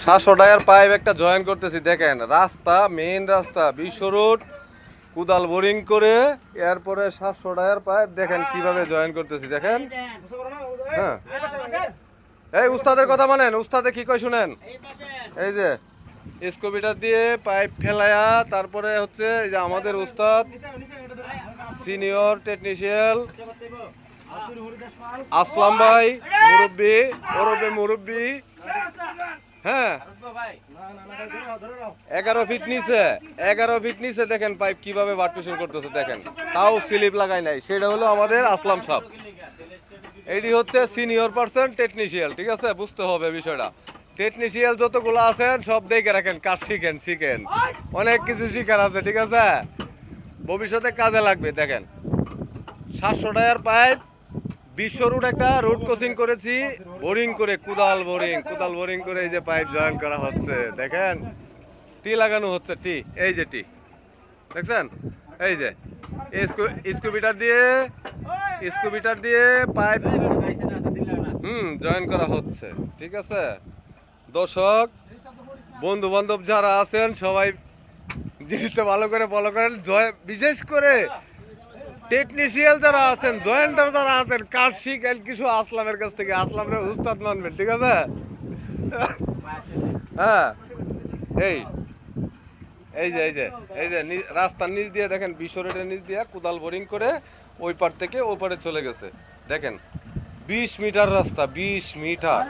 700 tyre pipe একটা join করতেছি দেখেন, রাস্তা মেইন রাস্তা বিশ্ব রোড, কুদাল বোরিং করে এরপরে 700 টায়ার পাইপ দেখেন কিভাবে জয়েন করতেছি দেখেন। হ্যাঁ, এই উস্তাদের কথা মানেন, উস্তাদে কি কয় শুনেন। এই যে স্কুবিটার দিয়ে পাইপ ফেলায়া তারপরে হচ্ছে এই যে আমাদের উস্তাদ সিনিয়র টেকনিশিয়ান আসলাম ভাই মুরব্বী, ওরবে মুরব্বী। হ্যাঁ, 11 ফিট নিচে, 11 ফিট নিচে দেখেন পাইপ কিভাবে ভার্টিফিকেশন করতেছে দেখেন, তাও স্লিপ লাগাই নাই। সেটা হলো আমাদের আসলাম সাহেব, এইটি হচ্ছে সিনিয়র পার্সন টেকনিশিয়াল। ঠিক আছে, বুঝতে হবে বিষয়টা। টেকনিশিয়াল যতগুলো আছেন সব দেখে রাখেন, কাজ শিখেন শিখেন, অনেক কিছু শিখার আছে। ঠিক আছে, ভবিষ্যতে কাজে লাগবে। দেখেন 700 টায়ার পাইপ বিশ্ব রুট একটা রুট কোচিং করেছি, বোরিং করে কুদাল বোরিং করে এই যে পাইপ জয়েন করা হচ্ছে দেখেন, টি লাগানো হচ্ছে টি, এই যে টি দেখছেন, এই যে স্কুবিটার দিয়ে পাইপ জয়েন করা হচ্ছে। ঠিক আছে, দর্শক বন্ধু বান্ধব যারা আছেন সবাই জিনিসটা ভালো করে ফলো করেন। বিশেষ করে টেকনিশিয়াল যারা আছেন, জয়েন্টার যারা আছেন, কাজ শিখেন কিছু আসলামের কাছ থেকে, আসলামের উস্তাদ মানবেন। ঠিক আছে, হ্যাঁ, এই যে রাস্তার নিচ দিয়ে দেখেন, বিশ্ব রোডের নিচ দিয়ে কুদাল বোরিং করে ওই পার থেকে ওই পারে চলে গেছে দেখেন। 20 মিটার রাস্তা, 20 মিটার।